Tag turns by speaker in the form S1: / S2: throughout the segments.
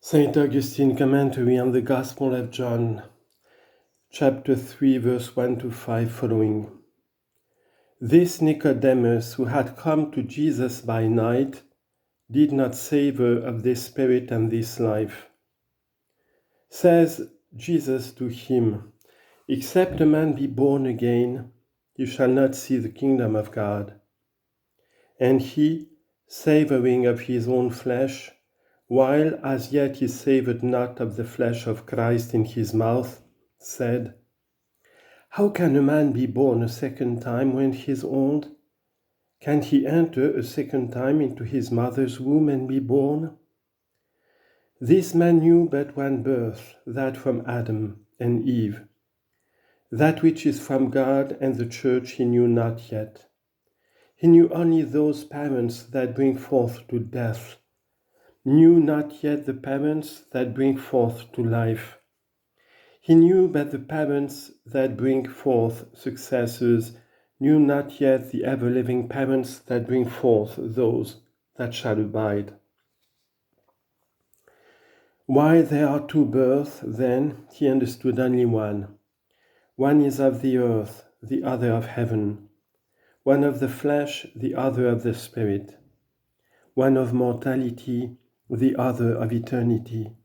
S1: St. Augustine commentary on the Gospel of John, chapter 3, verse 1 to 5 following. This Nicodemus, who had come to Jesus by night, did not savor of this spirit and this life. Says Jesus to him, "Except a man be born again, he shall not see the kingdom of God." And he, savoring of his own flesh, while as yet he savored not of the flesh of Christ in his mouth, said, "How can a man be born a second time when he is old? Can he enter a second time into his mother's womb and be born?" This man knew but one birth, that from Adam and Eve. That which is from God and the church he knew not yet. He knew only those parents that bring forth to death, knew not yet the parents that bring forth to life. He knew but the parents that bring forth successors, knew not yet the ever-living parents that bring forth those that shall abide. While there are two births, then, he understood only one. One is of the earth, the other of heaven. One of the flesh, the other of the spirit. One of mortality, the other of eternity.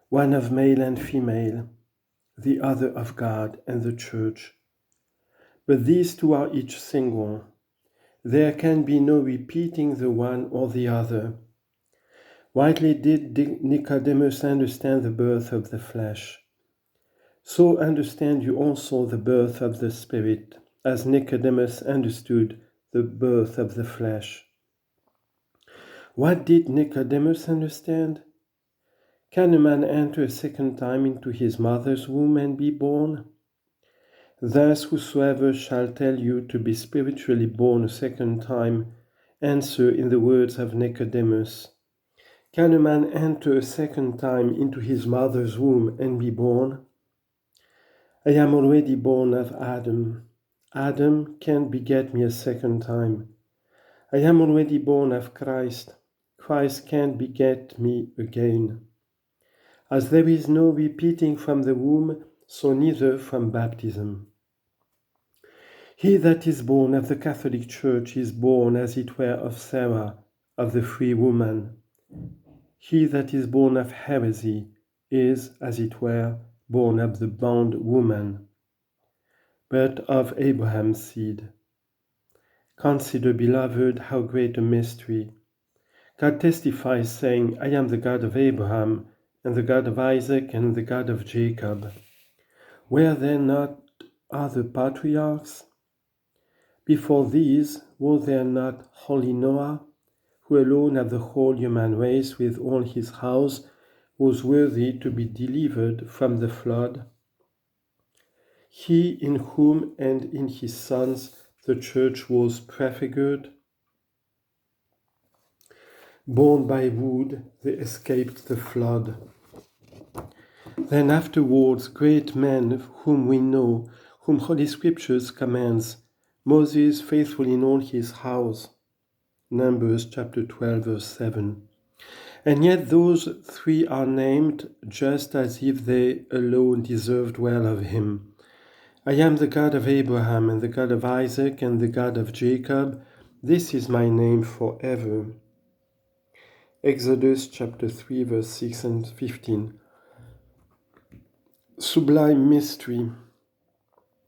S1: One of male and female, the other of God and the church. But these two are each single. There can be no repeating the one or the other. Rightly did Nicodemus understand the birth of the flesh. So understand you also the birth of the Spirit, as Nicodemus understood the birth of the flesh. What did Nicodemus understand? Can a man enter a second time into his mother's womb and be born? Thus whosoever shall tell you to be spiritually born a second time, answer in the words of Nicodemus. Can a man enter a second time into his mother's womb and be born? I am already born of Adam. Adam can't beget me a second time. I am already born of Christ. Christ can't beget me again. As there is no repeating from the womb, so neither from baptism. He that is born of the Catholic Church is born, as it were, of Sarah, of the free woman. He that is born of heresy is, as it were, born of the bond woman, but of Abraham's seed. Consider, beloved, how great a mystery. God testifies, saying, "I am the God of Abraham, and the God of Isaac, and the God of Jacob." Were there not other patriarchs? Before these, was there not holy Noah, who alone of the whole human race with all his house was worthy to be delivered from the flood? He in whom and in his sons the church was prefigured. Born by wood, they escaped the flood. Then afterwards great men whom we know, whom Holy Scriptures commands, Moses faithful in all his house. Numbers chapter 12, verse 7. And yet those three are named just as if they alone deserved well of him. I am the God of Abraham, and the God of Isaac, and the God of Jacob. This is my name forever. Exodus chapter 3, verse 6 and 15. Sublime mystery.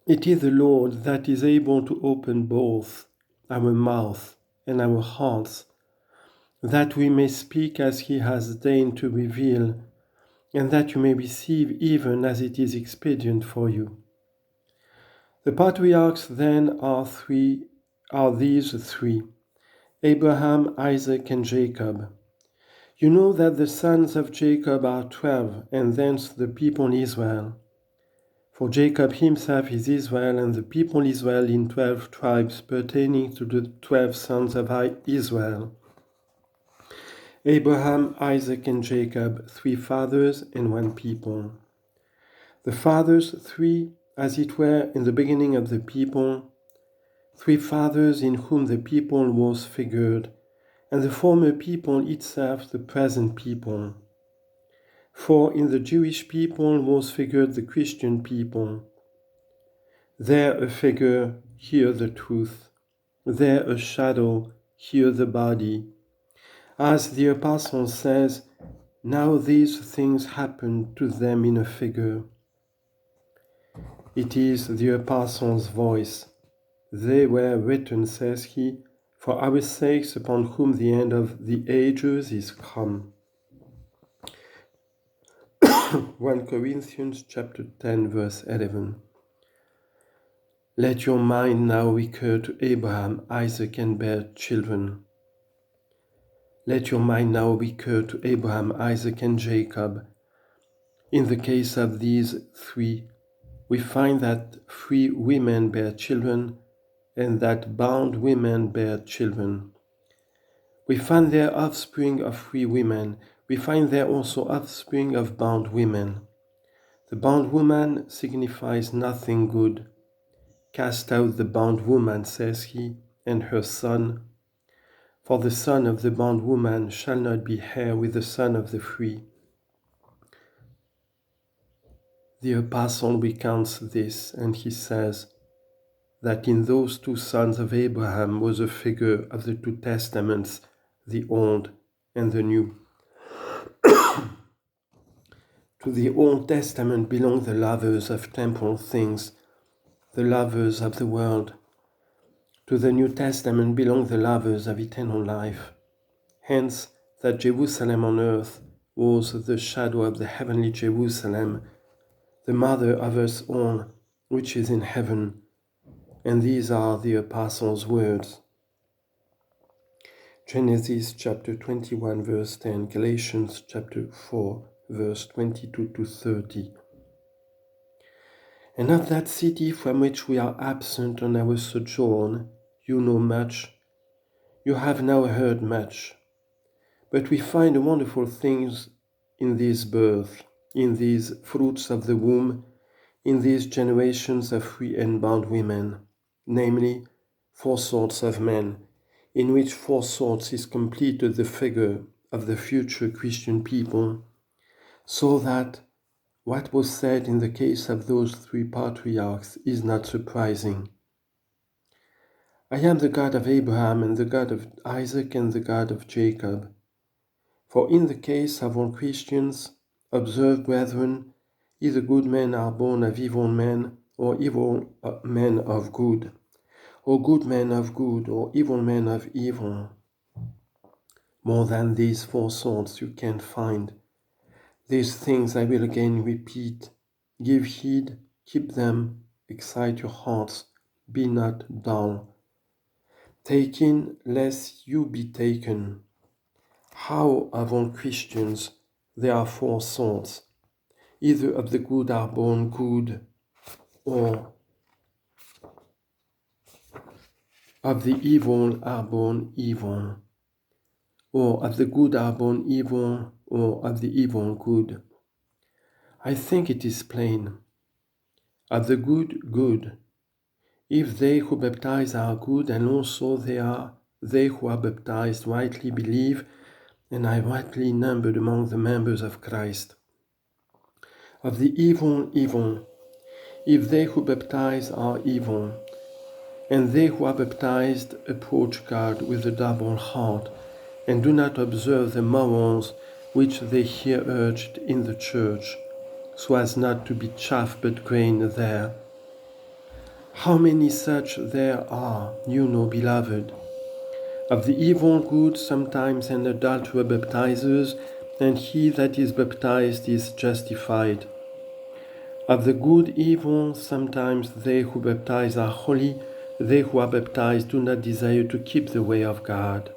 S1: It is the Lord that is able to open both our mouth and our hearts, that we may speak as he has deigned to reveal, and that you may receive even as it is expedient for you. The patriarchs then are these three, Abraham, Isaac, and Jacob. You know that the sons of Jacob are 12, and thence the people Israel. For Jacob himself is Israel, and the people Israel in 12 tribes pertaining to the 12 sons of Israel. Abraham, Isaac, and Jacob, 3 fathers and 1 people. The fathers 3, as it were, in the beginning of the people, 3 fathers in whom the people was figured, and the former people itself the present people. For in the Jewish people was figured the Christian people. There a figure, here the truth. There a shadow, here the body. As the Apostle says, now these things happened to them in a figure. It is the Apostle's voice. They were written, says he, for our sakes upon whom the end of the ages is come. 1 Corinthians chapter 10, verse 11. Let your mind now recur to Abraham, Isaac, and their children. Let your mind now recur to Abraham, Isaac, and Jacob. In the case of these three, we find that free women bear children and that bound women bear children. We find there offspring of free women. We find there also offspring of bound women. The bound woman signifies nothing good. Cast out the bound woman, says he, and her son. For the son of the bound woman shall not be heir with the son of the free. The Apostle recounts this, and he says that in those two sons of Abraham was a figure of the two testaments, the Old and the New. To the Old Testament belong the lovers of temporal things, the lovers of the world. To the New Testament belong the lovers of eternal life. Hence, that Jerusalem on earth was the shadow of the heavenly Jerusalem, the mother of us all, which is in heaven. And these are the Apostles' words. Genesis chapter 21, verse 10, Galatians chapter 4, verse 22 to 30. And of that city from which we are absent on our sojourn, you know much, you have now heard much. But we find wonderful things in this birth, in these fruits of the womb, in these generations of free and bound women, namely, 4 sorts of men, in which 4 sorts is completed the figure of the future Christian people, so that what was said in the case of those 3 patriarchs is not surprising. I am the God of Abraham and the God of Isaac and the God of Jacob. For in the case of all Christians, observe, brethren, either good men are born of evil men, or evil men of good, or good men of good, or evil men of evil. More than these 4 sorts you can find. These things I will again repeat. Give heed, keep them, excite your hearts, be not dull. Take in, lest you be taken. How of all Christians there are 4 sorts. Either of the good are born good, or of the evil are born evil, or of the good are born evil, or of the evil good. I think it is plain. Of the good, good. If they who baptize are good, and also they who are baptized rightly believe, and are rightly numbered among the members of Christ. Of the evil, evil. If they who baptize are evil, and they who are baptized approach God with a double heart, and do not observe the morals which they hear urged in the church, so as not to be chaff but grain there. How many such there are, you know, beloved. Of the evil good, sometimes an adulterer baptizes, and he that is baptized is justified. Of the good evil, sometimes they who baptize are holy, they who are baptized do not desire to keep the way of God.